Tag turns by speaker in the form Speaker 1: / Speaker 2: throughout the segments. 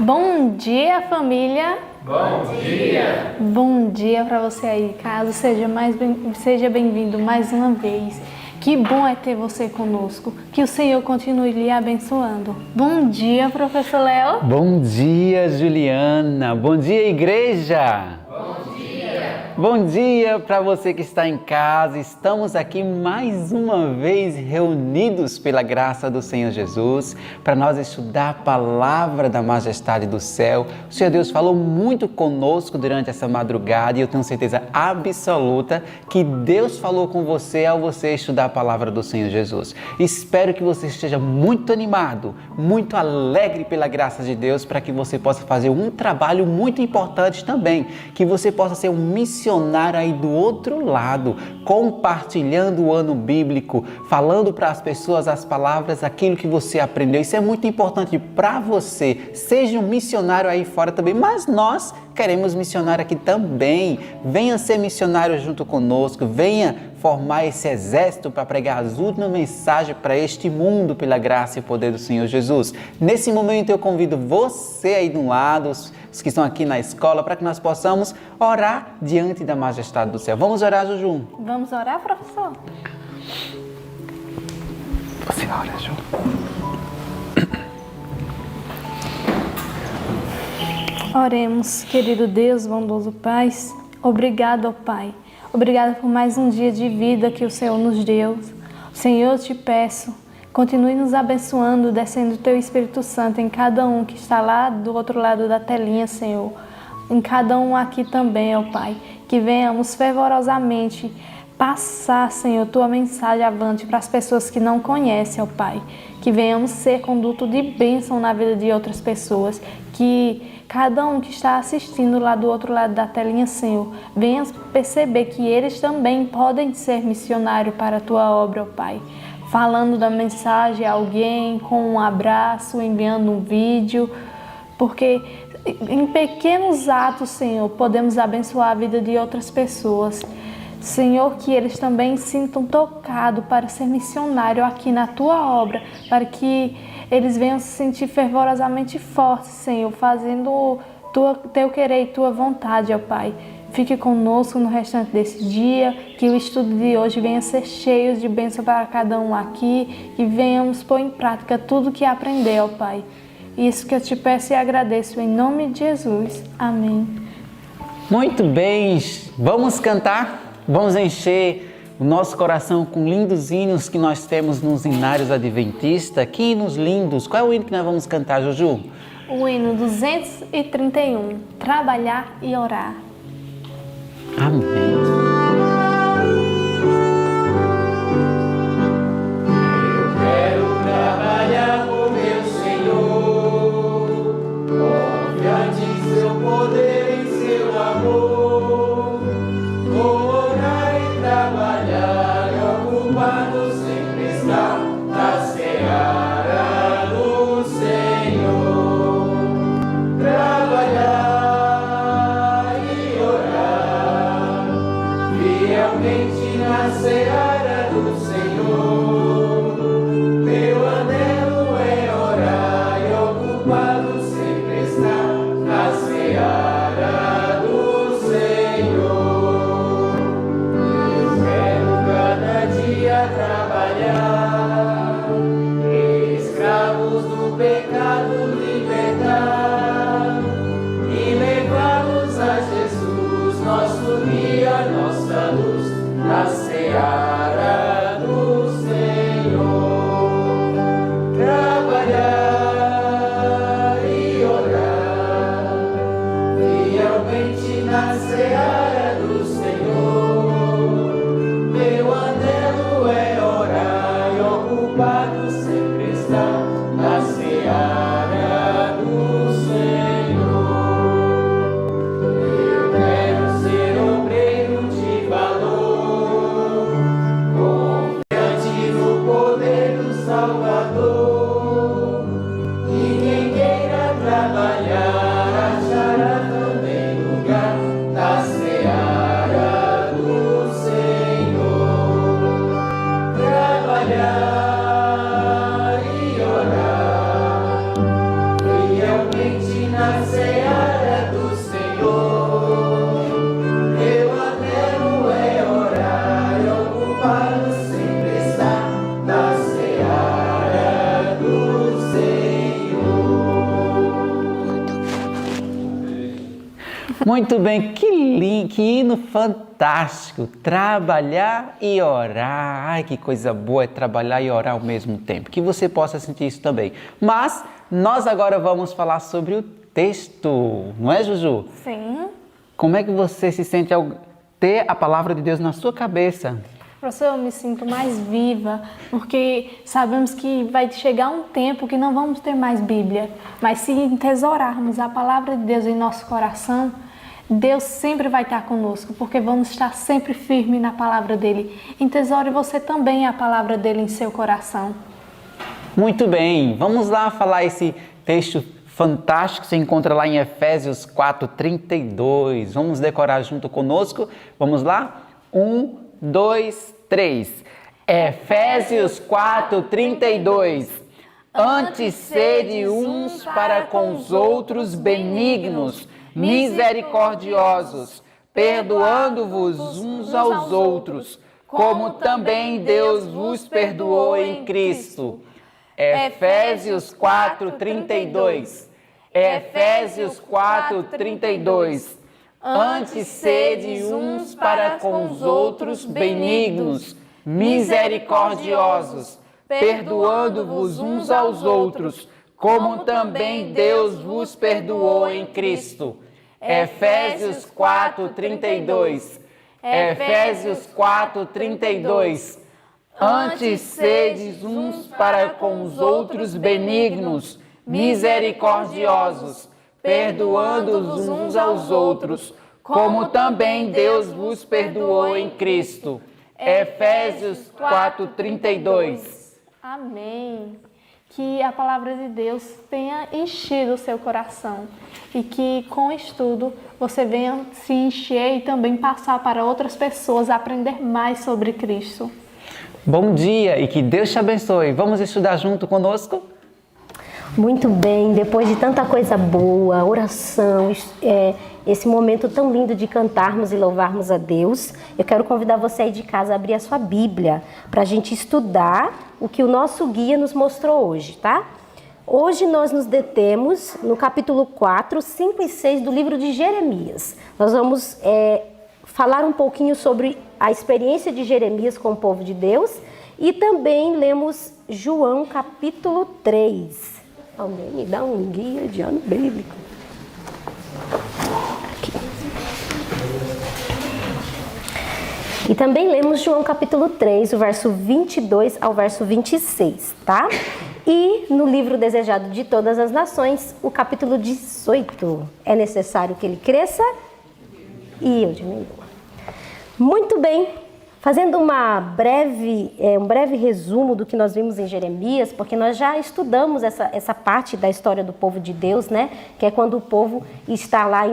Speaker 1: Bom dia, família!
Speaker 2: Bom dia!
Speaker 1: Bom dia para você aí, caso seja bem-vindo mais uma vez. Que bom é ter você conosco. Que o Senhor continue lhe abençoando. Bom dia, professor Léo.
Speaker 2: Bom dia, Juliana. Bom dia, igreja. Bom dia para você que está em casa. Estamos aqui mais uma vez reunidos pela graça do Senhor Jesus para nós estudar a palavra da majestade do céu. O Senhor Deus falou muito conosco durante essa madrugada e eu tenho certeza absoluta que Deus falou com você ao você estudar a palavra do Senhor Jesus. Espero que você esteja muito animado, muito alegre pela graça de Deus para que você possa fazer um trabalho muito importante também, que você possa ser um missionário aí do outro lado, compartilhando o ano bíblico, falando para as pessoas as palavras, aquilo que você aprendeu. Isso é muito importante para você. Seja um missionário aí fora também, mas nós queremos missionário aqui também. Venha ser missionário junto conosco, venha formar esse exército para pregar as últimas mensagens para este mundo pela graça e poder do Senhor Jesus. Nesse momento eu convido você aí de um lado, os que estão aqui na escola, para que nós possamos orar diante da majestade do céu. Vamos orar, Juju?
Speaker 1: Vamos orar, professor?
Speaker 2: Você ora, Ju.
Speaker 1: Oremos, querido Deus, bondoso Pai. Obrigado, ó Pai. Obrigada por mais um dia de vida que o Senhor nos deu. Senhor, eu te peço, continue nos abençoando, descendo o Teu Espírito Santo em cada um que está lá do outro lado da telinha, Senhor. Em cada um aqui também, ó Pai. Que venhamos fervorosamente passar, Senhor, Tua mensagem avante para as pessoas que não conhecem, ó Pai. Que venhamos ser conduto de bênção na vida de outras pessoas. Que cada um que está assistindo lá do outro lado da telinha, Senhor, venha perceber que eles também podem ser missionários para a Tua obra, ó Pai. Falando da mensagem a alguém, com um abraço, enviando um vídeo, porque em pequenos atos, Senhor, podemos abençoar a vida de outras pessoas. Senhor, que eles também sintam tocado para ser missionário aqui na Tua obra, para que eles venham se sentir fervorosamente fortes, Senhor, fazendo Teu querer e Tua vontade, ó Pai. Fique conosco no restante desse dia, que o estudo de hoje venha ser cheio de bênção para cada um aqui e venhamos pôr em prática tudo que aprendeu, ó Pai. Isso que eu te peço e agradeço em nome de Jesus. Amém.
Speaker 2: Muito bem, vamos cantar? Vamos encher o nosso coração com lindos hinos que nós temos nos hinários adventistas. Que hinos lindos! Qual é o hino que nós vamos cantar, Juju?
Speaker 1: O hino 231, Trabalhar e Orar.
Speaker 2: Amém.
Speaker 3: Eu quero ser obreiro de valor.
Speaker 2: Muito bem, que hino fantástico! Trabalhar e orar. Ai, que coisa boa é trabalhar e orar ao mesmo tempo. Que você possa sentir isso também. Mas nós agora vamos falar sobre o texto, não é, Juju?
Speaker 1: Sim.
Speaker 2: Como é que você se sente ao ter a palavra de Deus na sua cabeça?
Speaker 1: Professor, eu me sinto mais viva, porque sabemos que vai chegar um tempo que não vamos ter mais Bíblia, mas se entesourarmos a palavra de Deus em nosso coração, Deus sempre vai estar conosco, porque vamos estar sempre firmes na palavra dele. Entesoure você também a palavra dele em seu coração.
Speaker 2: Muito bem, vamos lá falar esse texto fantástico que se encontra lá em Efésios 4:32. Vamos decorar junto conosco? Vamos lá? 1, 2, 3. Efésios 4:32. Antes sede uns para com os outros benignos, misericordiosos, perdoando-vos uns aos outros, como também Deus vos perdoou em Cristo. Efésios 4:32. Efésios 4:32. Antes sede uns para com os outros benignos, misericordiosos, perdoando-vos uns aos outros, como também Deus vos perdoou em Cristo. Efésios 4:32. Efésios 4:32. Antes sedes uns para com os outros benignos, misericordiosos, perdoando-os uns aos outros, como também Deus vos perdoou em Cristo. Efésios 4:32.
Speaker 1: Amém. Que a palavra de Deus tenha enchido o seu coração e que com o estudo você venha se encher e também passar para outras pessoas aprender mais sobre Cristo.
Speaker 2: Bom dia e que Deus te abençoe. Vamos estudar junto conosco?
Speaker 3: Muito bem, depois de tanta coisa boa, oração, esse momento tão lindo de cantarmos e louvarmos a Deus, eu quero convidar você aí de casa a abrir a sua Bíblia para a gente estudar o que o nosso guia nos mostrou hoje, tá? Hoje nós nos detemos no capítulo 4, 5 e 6 do livro de Jeremias. Nós vamos falar um pouquinho sobre a experiência de Jeremias com o povo de Deus e também lemos João capítulo 3. Alguém me dá um guia de ano bíblico. Aqui. E também lemos João capítulo 3, o verso 22 ao verso 26, tá? E no livro Desejado de Todas as Nações, o capítulo 18. É necessário que ele cresça e eu diminua. Muito bem. Fazendo um breve resumo do que nós vimos em Jeremias, porque nós já estudamos essa parte da história do povo de Deus, né? Que é quando o povo está lá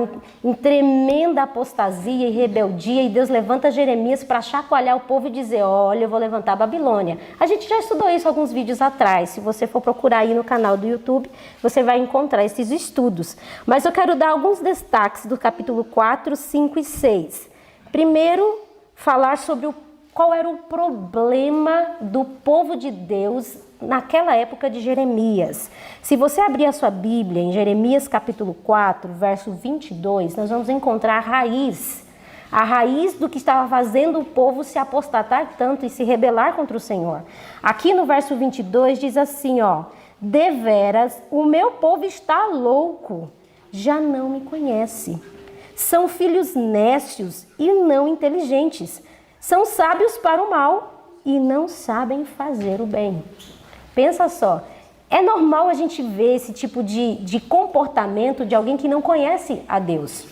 Speaker 3: em tremenda apostasia e rebeldia e Deus levanta Jeremias para chacoalhar o povo e dizer, olha, eu vou levantar a Babilônia. A gente já estudou isso alguns vídeos atrás. Se você for procurar aí no canal do YouTube, você vai encontrar esses estudos. Mas eu quero dar alguns destaques do capítulo 4, 5 e 6. Primeiro, falar sobre qual era o problema do povo de Deus naquela época de Jeremias. Se você abrir a sua Bíblia em Jeremias capítulo 4, verso 22, nós vamos encontrar a raiz do que estava fazendo o povo se apostatar tanto e se rebelar contra o Senhor. Aqui no verso 22 diz assim, ó, deveras o meu povo está louco, já não me conhece. São filhos nécios e não inteligentes. São sábios para o mal e não sabem fazer o bem. Pensa só, é normal a gente ver esse tipo de comportamento de alguém que não conhece a Deus.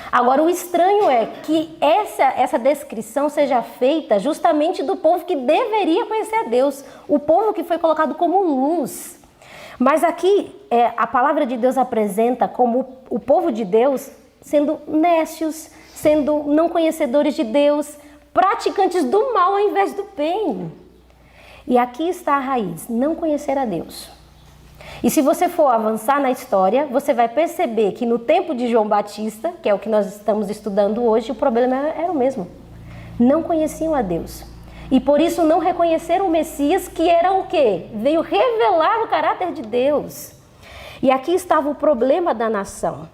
Speaker 3: Agora, o estranho é que essa descrição seja feita justamente do povo que deveria conhecer a Deus, o povo que foi colocado como luz. Mas aqui a palavra de Deus apresenta como o povo de Deus sendo nécios, sendo não conhecedores de Deus, praticantes do mal ao invés do bem. E aqui está a raiz, não conhecer a Deus. E se você for avançar na história, você vai perceber que no tempo de João Batista, que é o que nós estamos estudando hoje, o problema era o mesmo. Não conheciam a Deus. E por isso não reconheceram o Messias, que era o quê? Veio revelar o caráter de Deus. E aqui estava o problema da nação.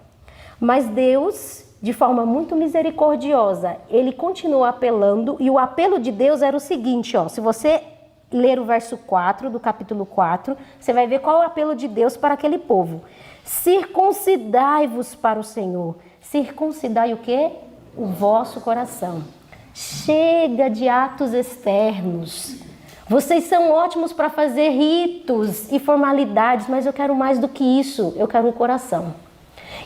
Speaker 3: Mas Deus, de forma muito misericordiosa, ele continuou apelando, e o apelo de Deus era o seguinte, ó, se você ler o verso 4 do capítulo 4, você vai ver qual é o apelo de Deus para aquele povo. Circuncidai-vos para o Senhor. Circuncidai o quê? O vosso coração. Chega de atos externos. Vocês são ótimos para fazer ritos e formalidades, mas eu quero mais do que isso, eu quero um coração.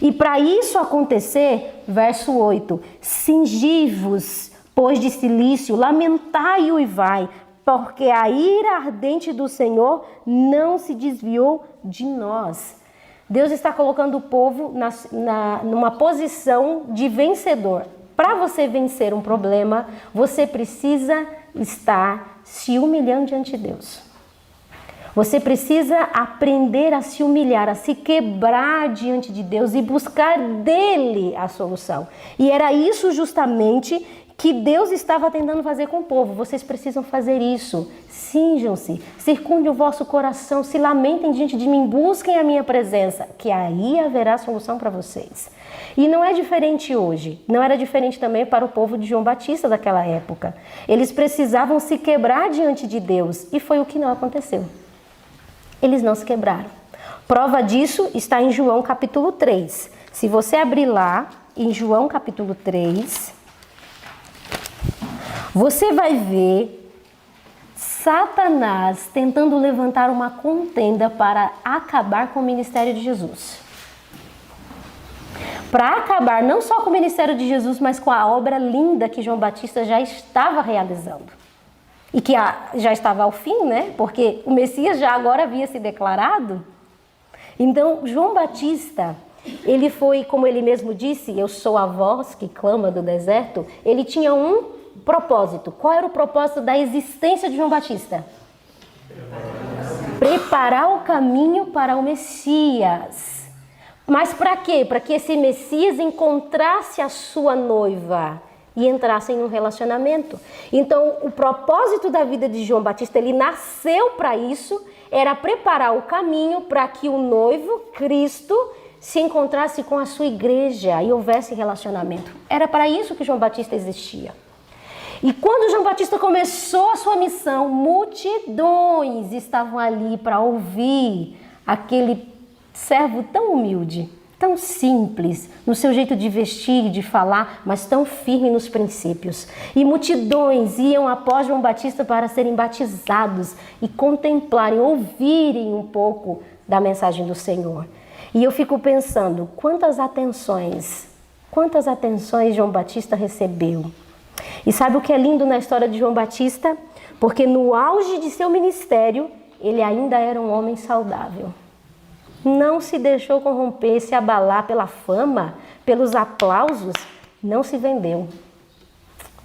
Speaker 3: E para isso acontecer, verso 8, cingi-vos, pois de cilício, lamentai e uivai, porque a ira ardente do Senhor não se desviou de nós. Deus está colocando o povo numa posição de vencedor. Para você vencer um problema, você precisa estar se humilhando diante de Deus. Você precisa aprender a se humilhar, a se quebrar diante de Deus e buscar dele a solução. E era isso justamente que Deus estava tentando fazer com o povo. Vocês precisam fazer isso. Cinjam-se, circunde o vosso coração, se lamentem diante de mim, busquem a minha presença, que aí haverá solução para vocês. E não é diferente hoje. Não era diferente também para o povo de João Batista daquela época. Eles precisavam se quebrar diante de Deus e foi o que não aconteceu. Eles não se quebraram. Prova disso está em João capítulo 3. Se você abrir lá, em João capítulo 3, você vai ver Satanás tentando levantar uma contenda para acabar com o ministério de Jesus. Para acabar não só com o ministério de Jesus, mas com a obra linda que João Batista já estava realizando. E que já estava ao fim, né? Porque o Messias já agora havia se declarado. Então, João Batista, ele foi, como ele mesmo disse, eu sou a voz que clama do deserto. Ele tinha um propósito. Qual era o propósito da existência de João Batista? Preparar o caminho para o Messias. Mas para quê? Para que esse Messias encontrasse a sua noiva e entrassem em um relacionamento. Então, o propósito da vida de João Batista, ele nasceu para isso, era preparar o caminho para que o noivo, Cristo, se encontrasse com a sua igreja e houvesse relacionamento. Era para isso que João Batista existia. E quando João Batista começou a sua missão, multidões estavam ali para ouvir aquele servo tão humilde, tão simples, no seu jeito de vestir, de falar, mas tão firme nos princípios. E multidões iam após João Batista para serem batizados e contemplarem, ouvirem um pouco da mensagem do Senhor. E eu fico pensando, quantas atenções João Batista recebeu. E sabe o que é lindo na história de João Batista? Porque no auge de seu ministério, ele ainda era um homem saudável. Não se deixou corromper, se abalar pela fama, pelos aplausos, não se vendeu.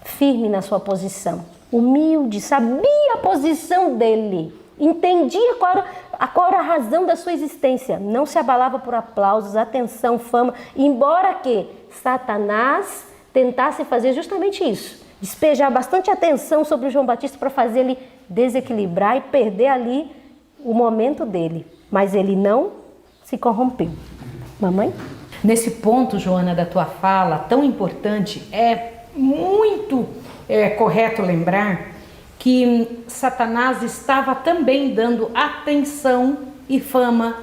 Speaker 3: Firme na sua posição, humilde, sabia a posição dele, entendia qual era a razão da sua existência, não se abalava por aplausos, atenção, fama, embora que Satanás tentasse fazer justamente isso, despejar bastante atenção sobre João Batista para fazer ele desequilibrar e perder ali o momento dele, mas ele não se corrompeu. Mamãe?
Speaker 4: Nesse ponto, Joana, da tua fala, tão importante, é muito correto lembrar que Satanás estava também dando atenção e fama,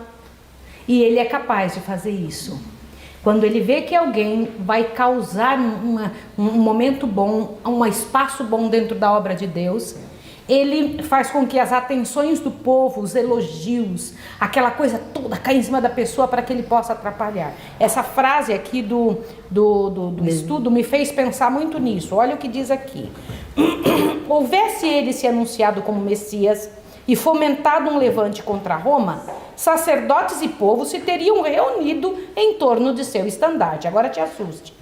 Speaker 4: e ele é capaz de fazer isso. Quando ele vê que alguém vai causar um momento bom, um espaço bom dentro da obra de Deus, ele faz com que as atenções do povo, os elogios, aquela coisa toda caia em cima da pessoa para que ele possa atrapalhar. Essa frase aqui do estudo me fez pensar muito nisso. Olha o que diz aqui. Houvesse ele se anunciado como Messias e fomentado um levante contra Roma, sacerdotes e povo se teriam reunido em torno de seu estandarte. Agora te assuste.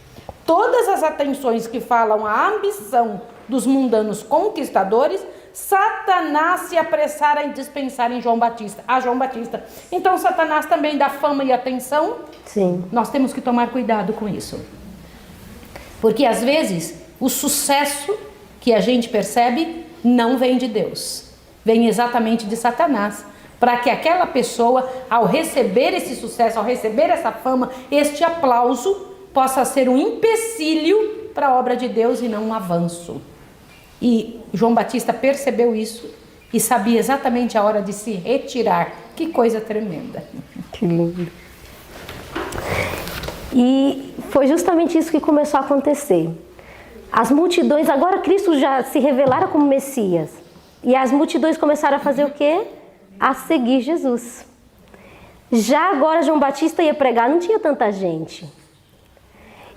Speaker 4: Todas as atenções que falam a ambição dos mundanos conquistadores, Satanás se apressara em dispensar a João Batista. Então Satanás também dá fama e atenção.
Speaker 3: Sim.
Speaker 4: Nós temos que tomar cuidado com isso. Porque às vezes o sucesso que a gente percebe não vem de Deus. Vem exatamente de Satanás. Para que aquela pessoa, ao receber esse sucesso, ao receber essa fama, este aplauso, possa ser um empecilho para a obra de Deus e não um avanço. E João Batista percebeu isso e sabia exatamente a hora de se retirar. Que coisa tremenda.
Speaker 3: Que lindo. E foi justamente isso que começou a acontecer. As multidões, agora Cristo já se revelara como Messias. E as multidões começaram a fazer o quê? A seguir Jesus. Já agora João Batista ia pregar, não tinha tanta gente.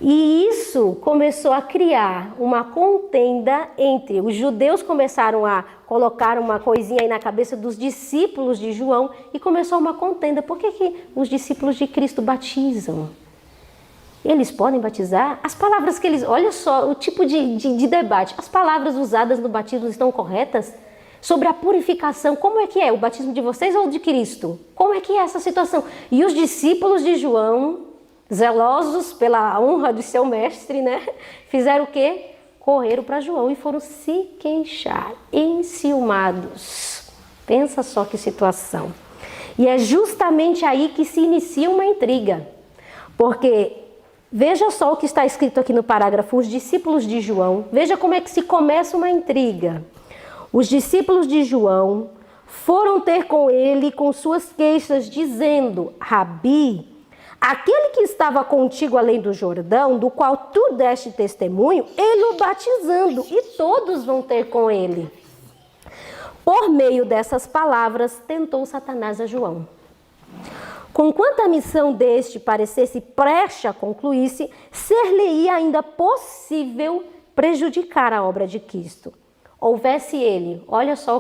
Speaker 3: E isso começou a criar uma contenda entre os judeus, começaram a colocar uma coisinha aí na cabeça dos discípulos de João e começou uma contenda. Por que os discípulos de Cristo batizam? Eles podem batizar? As palavras que eles... Olha só o tipo de debate. As palavras usadas no batismo estão corretas? Sobre a purificação, como é que é? O batismo de vocês ou de Cristo? Como é que é essa situação? E os discípulos de João, zelosos pela honra de seu mestre, né? Fizeram o quê? Correram para João e foram se queixar, enciumados. Pensa só que situação. E é justamente aí que se inicia uma intriga. Porque... veja só o que está escrito aqui no parágrafo, os discípulos de João. Veja como é que se começa uma intriga. Os discípulos de João foram ter com ele com suas queixas, dizendo: Rabi, aquele que estava contigo além do Jordão, do qual tu deste testemunho, ele o batizando, e todos vão ter com ele. Por meio dessas palavras, tentou Satanás a João. Conquanto a missão deste parecesse prestes a concluir-se, ser-lhe-ia ainda possível prejudicar a obra de Cristo. Houvesse ele, olha só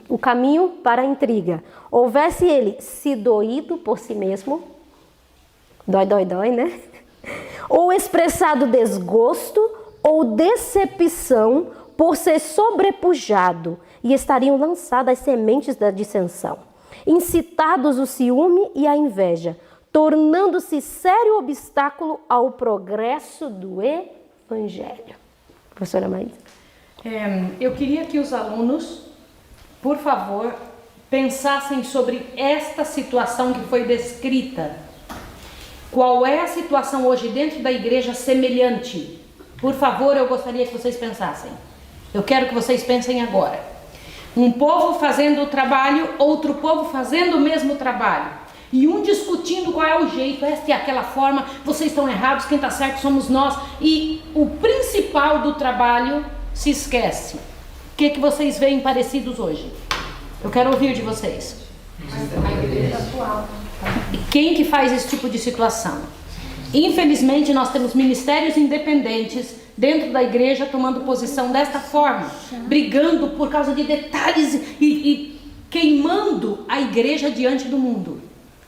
Speaker 3: o caminho para a intriga, houvesse ele se doído por si mesmo, dói, né? Ou expressado desgosto ou decepção por ser sobrepujado, e estariam lançadas as sementes da dissensão, incitados o ciúme e a inveja, tornando-se sério obstáculo ao progresso do Evangelho. Professora Maísa.
Speaker 4: Eu queria que os alunos, por favor, pensassem sobre esta situação que foi descrita. Qual é a situação hoje dentro da igreja semelhante? Por favor, eu gostaria que vocês pensassem. Eu quero que vocês pensem agora. Um povo fazendo o trabalho, outro povo fazendo o mesmo trabalho. E um discutindo qual é o jeito, esta é aquela forma, vocês estão errados, quem está certo somos nós. E o principal do trabalho se esquece. O que vocês veem parecidos hoje? Eu quero ouvir de vocês.
Speaker 5: A igreja atual.
Speaker 4: E quem que faz esse tipo de situação? Infelizmente, nós temos ministérios independentes dentro da igreja tomando posição desta forma, brigando por causa de detalhes e queimando a igreja diante do mundo,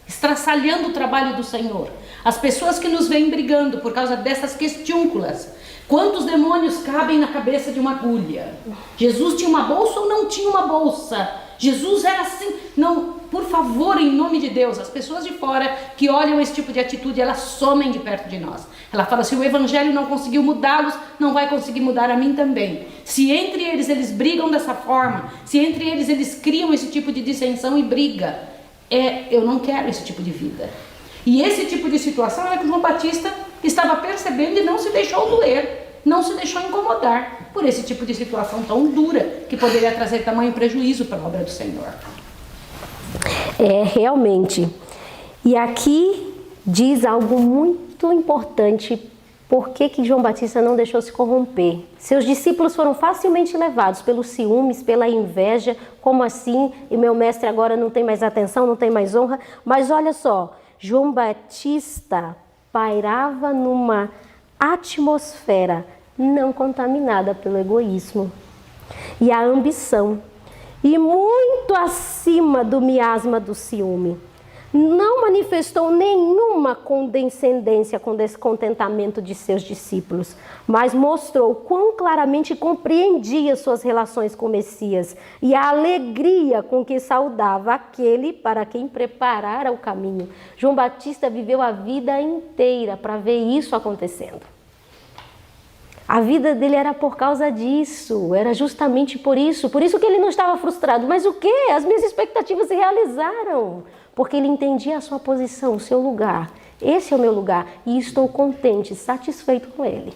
Speaker 4: estraçalhando o trabalho do Senhor. As pessoas que nos veem brigando por causa dessas questiúnculas. Quantos demônios cabem na cabeça de uma agulha? Jesus tinha uma bolsa ou não tinha uma bolsa? Jesus era assim? Não, por favor, em nome de Deus, as pessoas de fora que olham esse tipo de atitude, elas somem de perto de nós. Ela fala, se o evangelho não conseguiu mudá-los, não vai conseguir mudar a mim também. Se entre eles brigam dessa forma, se entre eles criam esse tipo de dissensão e briga, eu não quero esse tipo de vida. E esse tipo de situação é que João Batista estava percebendo e não se deixou doer, não se deixou incomodar por esse tipo de situação tão dura que poderia trazer tamanho prejuízo para a obra do Senhor.
Speaker 3: Realmente. E aqui diz algo muito importante. Por que João Batista não deixou se corromper? Seus discípulos foram facilmente levados pelos ciúmes, pela inveja. Como assim? E meu mestre agora não tem mais atenção, não tem mais honra. Mas olha só, João Batista pairava numa atmosfera não contaminada pelo egoísmo e a ambição, e muito acima do miasma do ciúme. Não manifestou nenhuma condescendência com descontentamento de seus discípulos, mas mostrou quão claramente compreendia suas relações com o Messias e a alegria com que saudava aquele para quem preparara o caminho. João Batista viveu a vida inteira para ver isso acontecendo. A vida dele era por causa disso, era justamente por isso que ele não estava frustrado. Mas o quê? As minhas expectativas se realizaram. Porque ele entendia a sua posição, o seu lugar. Esse é o meu lugar e estou contente, satisfeito com ele.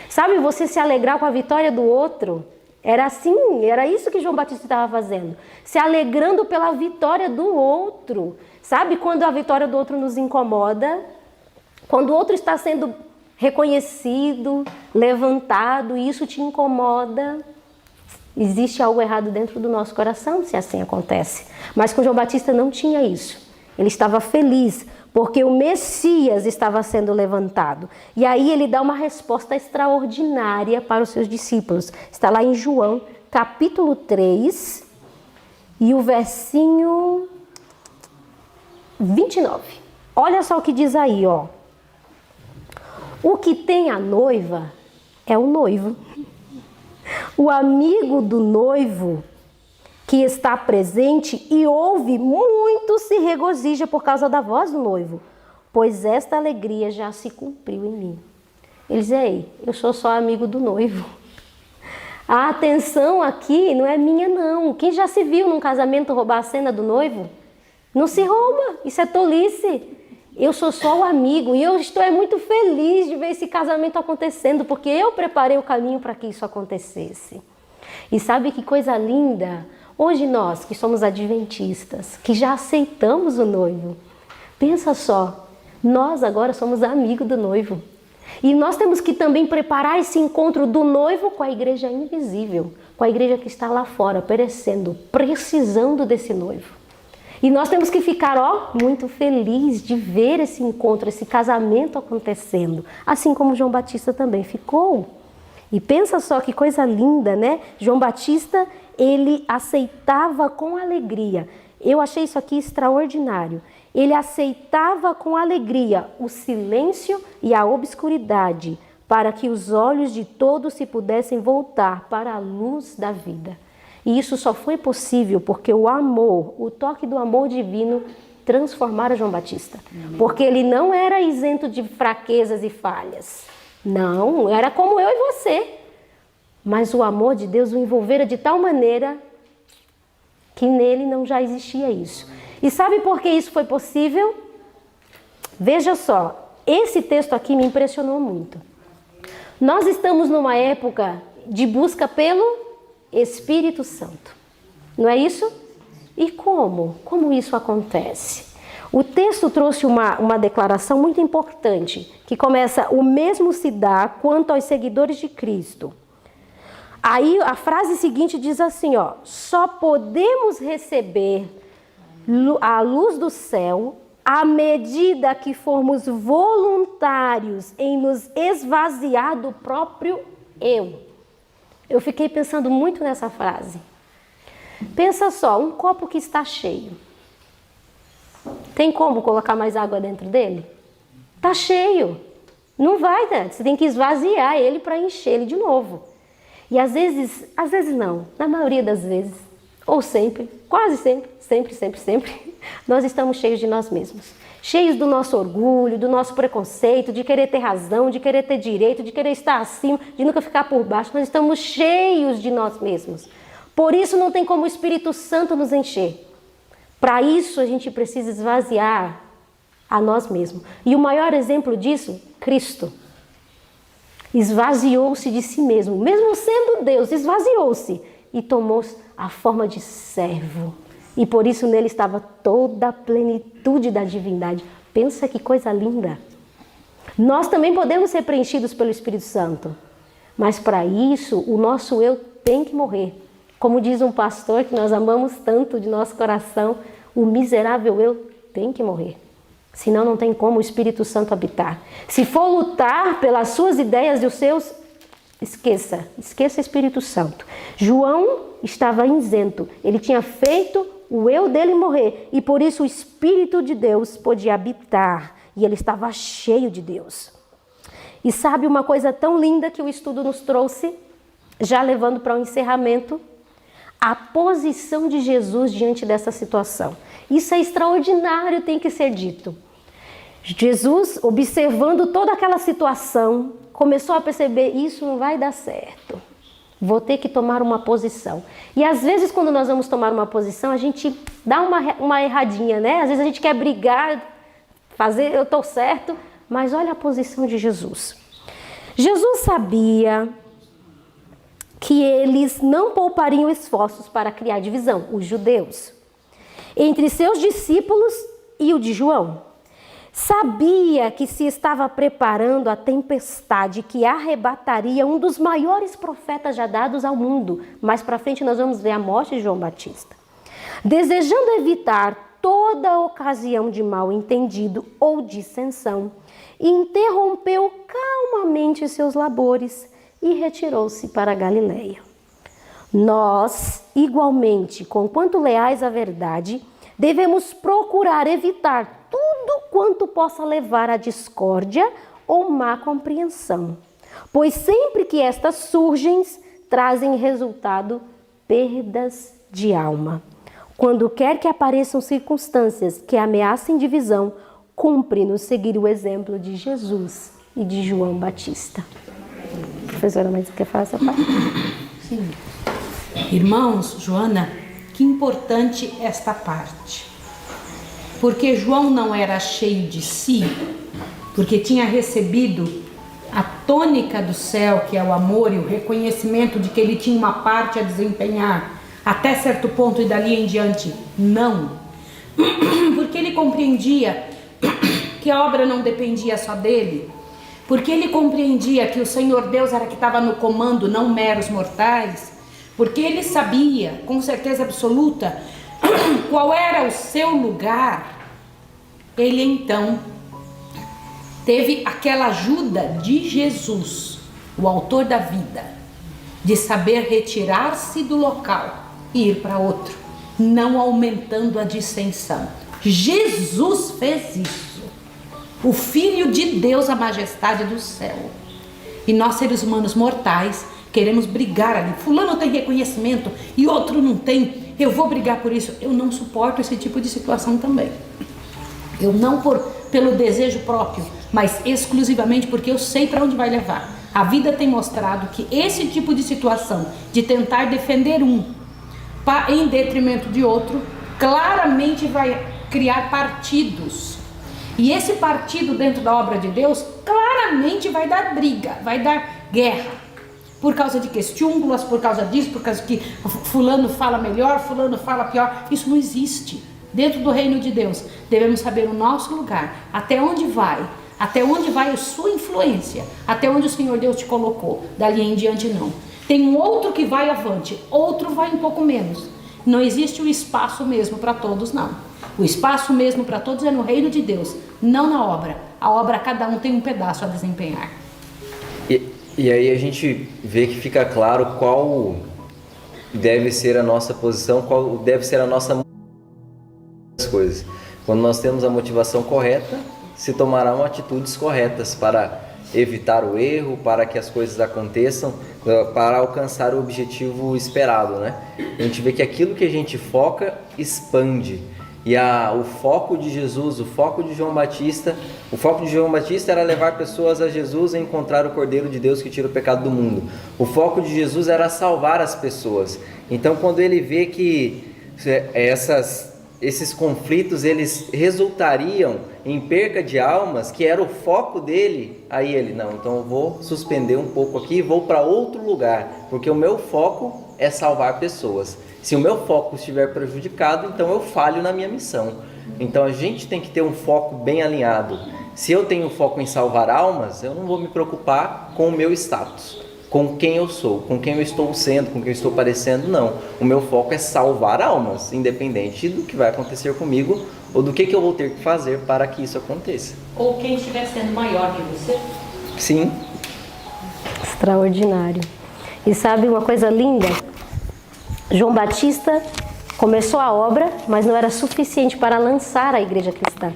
Speaker 3: Sabe, você se alegrar com a vitória do outro, era assim, era isso que João Batista estava fazendo. Se alegrando pela vitória do outro. Sabe quando a vitória do outro nos incomoda? Quando o outro está sendo reconhecido, levantado, e isso te incomoda. Existe algo errado dentro do nosso coração se assim acontece. Mas com João Batista não tinha isso. Ele estava feliz porque o Messias estava sendo levantado. E aí ele dá uma resposta extraordinária para os seus discípulos. Está lá em João, capítulo 3, e o versinho 29. Olha só o que diz aí, ó. O que tem a noiva é o noivo. O amigo do noivo que está presente e ouve muito se regozija por causa da voz do noivo, pois esta alegria já se cumpriu em mim. Ele diz, ei, eu sou só amigo do noivo. A atenção aqui não é minha não. Quem já se viu num casamento roubar a cena do noivo? Não se rouba, isso é tolice. Eu sou só o amigo e eu estou muito feliz de ver esse casamento acontecendo, porque eu preparei o caminho para que isso acontecesse. E sabe que coisa linda? Hoje nós, que somos adventistas, que já aceitamos o noivo, pensa só, nós agora somos amigos do noivo. E nós temos que também preparar esse encontro do noivo com a igreja invisível, com a igreja que está lá fora, perecendo, precisando desse noivo. E nós temos que ficar, ó, muito felizes de ver esse encontro, esse casamento acontecendo, assim como João Batista também ficou. E pensa só que coisa linda, né? João Batista, ele aceitava com alegria. Eu achei isso aqui extraordinário. Ele aceitava com alegria o silêncio e a obscuridade, para que os olhos de todos se pudessem voltar para a luz da vida. E isso só foi possível porque o amor, o toque do amor divino transformara João Batista. Porque ele não era isento de fraquezas e falhas. Não, era como eu e você. Mas o amor de Deus o envolvera de tal maneira que nele não já existia isso. E sabe por que isso foi possível? Veja só, esse texto aqui me impressionou muito. Nós estamos numa época de busca pelo Espírito Santo. Não é isso? E como? Como isso acontece? O texto trouxe uma declaração muito importante, que começa, o mesmo se dá quanto aos seguidores de Cristo. Aí a frase seguinte diz assim, ó, só podemos receber a luz do céu à medida que formos voluntários em nos esvaziar do próprio eu. Eu fiquei pensando muito nessa frase. Pensa só, um copo que está cheio. Tem como colocar mais água dentro dele? Está cheio. Não vai, né? Você tem que esvaziar ele para encher ele de novo. E às vezes não, na maioria das vezes, ou sempre, quase sempre, nós estamos cheios de nós mesmos. Cheios do nosso orgulho, do nosso preconceito, de querer ter razão, de querer ter direito, de querer estar acima, de nunca ficar por baixo. Nós estamos cheios de nós mesmos. Por isso não tem como o Espírito Santo nos encher. Para isso a gente precisa esvaziar a nós mesmos. E o maior exemplo disso, Cristo. Esvaziou-se de si mesmo, mesmo sendo Deus, esvaziou-se e tomou a forma de servo. E por isso nele estava toda a plenitude da divindade. Pensa que coisa linda. Nós também podemos ser preenchidos pelo Espírito Santo, mas para isso o nosso eu tem que morrer. Como diz um pastor que nós amamos tanto de nosso coração, o miserável eu tem que morrer. Senão não tem como o Espírito Santo habitar. Se for lutar pelas suas ideias e os seus, esqueça o Espírito Santo. João estava isento, ele tinha feito o eu dele morrer e por isso o Espírito de Deus podia habitar e ele estava cheio de Deus. E sabe uma coisa tão linda que o estudo nos trouxe, já levando para o encerramento? A posição de Jesus diante dessa situação. Isso é extraordinário, tem que ser dito. Jesus, observando toda aquela situação, começou a perceber, isso não vai dar certo. Vou ter que tomar uma posição. E às vezes quando nós vamos tomar uma posição, a gente dá uma erradinha, né? Às vezes a gente quer brigar, fazer, eu estou certo, mas olha a posição de Jesus. Jesus sabia que eles não poupariam esforços para criar divisão, os judeus, entre seus discípulos e o de João. Sabia que se estava preparando a tempestade que arrebataria um dos maiores profetas já dados ao mundo. Mais para frente nós vamos ver a morte de João Batista. Desejando evitar toda ocasião de mal entendido ou dissensão, interrompeu calmamente seus labores e retirou-se para a Galileia. Nós, igualmente, conquanto leais à verdade, devemos procurar evitar tudo quanto possa levar à discórdia ou má compreensão, pois sempre que estas surgem, trazem resultado perdas de alma. Quando quer que apareçam circunstâncias que ameacem divisão, cumpre-nos seguir o exemplo de Jesus e de João Batista. Professora, mas quer falar essa parte?
Speaker 4: Sim. Irmãos, Joana, que importante esta parte. Porque João não era cheio de si, porque tinha recebido a tônica do céu, que é o amor e o reconhecimento de que ele tinha uma parte a desempenhar, até certo ponto e dali em diante, não. Porque ele compreendia que a obra não dependia só dele, porque ele compreendia que o Senhor Deus era que estava no comando, não meros mortais, porque ele sabia, com certeza absoluta, qual era o seu lugar. Ele então teve aquela ajuda de Jesus, o autor da vida, de saber retirar-se do local e ir para outro, não aumentando a dissensão. Jesus fez isso, o Filho de Deus, a majestade do céu. E nós, seres humanos mortais, queremos brigar ali. Fulano tem reconhecimento e outro não tem, eu vou brigar por isso. Eu não suporto esse tipo de situação também. Eu não pelo desejo próprio, mas exclusivamente porque eu sei para onde vai levar. A vida tem mostrado que esse tipo de situação, de tentar defender um em detrimento de outro, claramente vai criar partidos. E esse partido dentro da obra de Deus, claramente vai dar briga, vai dar guerra. Por causa de questiúngulas, por causa disso, por causa que fulano fala melhor, fulano fala pior. Isso não existe. Dentro do reino de Deus, devemos saber o nosso lugar, até onde vai a sua influência, até onde o Senhor Deus te colocou, dali em diante não. Tem um outro que vai avante, outro vai um pouco menos. Não existe o espaço mesmo para todos, não. O espaço mesmo para todos é no reino de Deus, não na obra. A obra, cada um tem um pedaço a desempenhar.
Speaker 6: E aí a gente vê que fica claro qual deve ser a nossa posição, qual deve ser a nossa coisas. Quando nós temos a motivação correta, se tomarão atitudes corretas para evitar o erro, para que as coisas aconteçam, para alcançar o objetivo esperado, né? A gente vê que aquilo que a gente foca expande. E o foco de Jesus, o foco de João Batista era levar pessoas a Jesus e encontrar o Cordeiro de Deus que tira o pecado do mundo. O foco de Jesus era salvar as pessoas. Então, quando ele vê que esses conflitos eles resultariam em perca de almas, que era o foco dele, aí ele, não, então eu vou suspender um pouco aqui e vou para outro lugar, porque o meu foco é salvar pessoas. Se o meu foco estiver prejudicado, então eu falho na minha missão. Então a gente tem que ter um foco bem alinhado. Se eu tenho foco em salvar almas, eu não vou me preocupar com o meu status, com quem eu sou, com quem eu estou sendo, com quem eu estou parecendo, não. O meu foco é salvar almas, independente do que vai acontecer comigo ou do que eu vou ter que fazer para que isso aconteça.
Speaker 4: Ou quem estiver sendo maior que você.
Speaker 6: Sim.
Speaker 3: Extraordinário. E sabe uma coisa linda? João Batista começou a obra, mas não era suficiente para lançar a igreja cristã.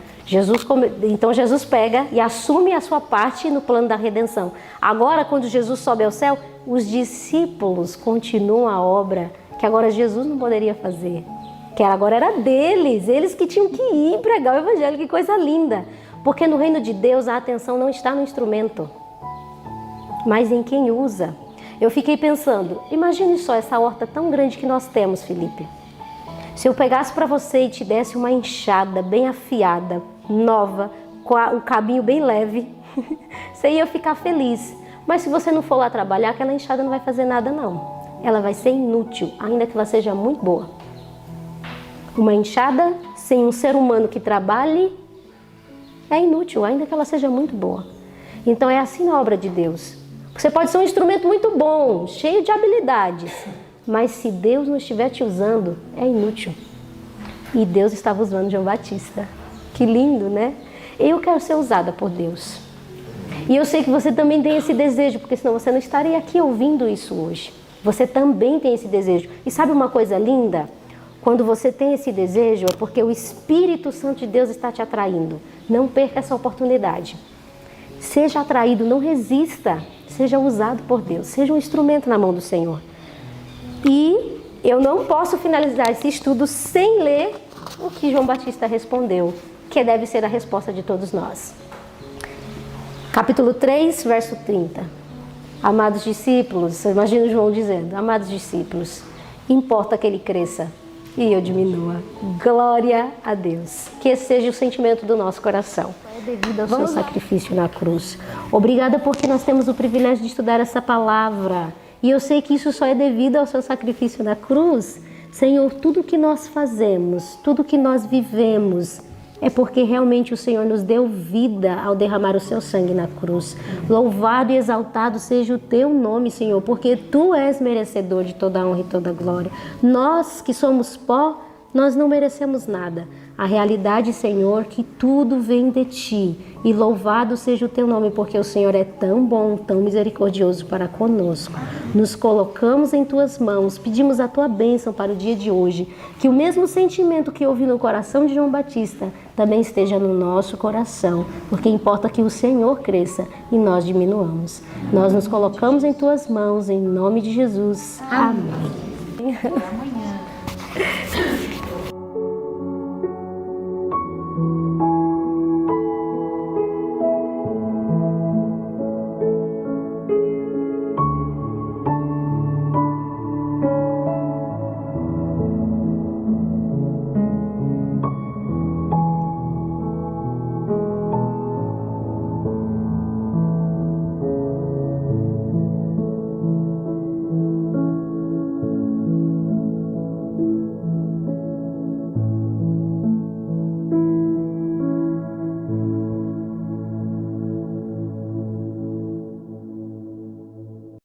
Speaker 3: Então Jesus pega e assume a sua parte no plano da redenção. Agora, quando Jesus sobe ao céu, os discípulos continuam a obra que agora Jesus não poderia fazer, que agora era deles, eles que tinham que ir pregar o evangelho. Que coisa linda! Porque no reino de Deus a atenção não está no instrumento, mas em quem usa. Eu fiquei pensando, imagine só essa horta tão grande que nós temos, Felipe. Se eu pegasse para você e te desse uma enxada bem afiada, nova, com o cabinho bem leve, você ia ficar feliz. Mas se você não for lá trabalhar, aquela enxada não vai fazer nada não. Ela vai ser inútil, ainda que ela seja muito boa. Uma enxada sem um ser humano que trabalhe é inútil, ainda que ela seja muito boa. Então é assim na obra de Deus. Você pode ser um instrumento muito bom, cheio de habilidades, mas se Deus não estiver te usando, é inútil. E Deus estava usando João Batista. Que lindo, né? Eu quero ser usada por Deus. E eu sei que você também tem esse desejo, porque senão você não estaria aqui ouvindo isso hoje. Você também tem esse desejo. E sabe uma coisa linda? Quando você tem esse desejo, é porque o Espírito Santo de Deus está te atraindo. Não perca essa oportunidade. Seja atraído, não resista. Seja usado por Deus. Seja um instrumento na mão do Senhor. E eu não posso finalizar esse estudo sem ler o que João Batista respondeu, que deve ser a resposta de todos nós. Capítulo 3, verso 30. Amados discípulos, imagina João dizendo, amados discípulos, importa que ele cresça e eu diminua. Glória a Deus. Que esse seja o sentimento do nosso coração. É devido ao seu sacrifício na cruz. Obrigada porque nós temos o privilégio de estudar essa palavra. E eu sei que isso só é devido ao seu sacrifício na cruz. Senhor, tudo que nós fazemos, tudo que nós vivemos, é porque realmente o Senhor nos deu vida ao derramar o seu sangue na cruz. Louvado e exaltado seja o teu nome, Senhor, porque tu és merecedor de toda a honra e toda a glória. Nós que somos pó, nós não merecemos nada. A realidade, Senhor, que tudo vem de ti. E louvado seja o teu nome, porque o Senhor é tão bom, tão misericordioso para conosco. Nos colocamos em tuas mãos, pedimos a tua bênção para o dia de hoje. Que o mesmo sentimento que houve no coração de João Batista também esteja no nosso coração, porque importa que o Senhor cresça e nós diminuamos. Nós nos colocamos em tuas mãos, em nome de Jesus. Amém.
Speaker 4: Amanhã.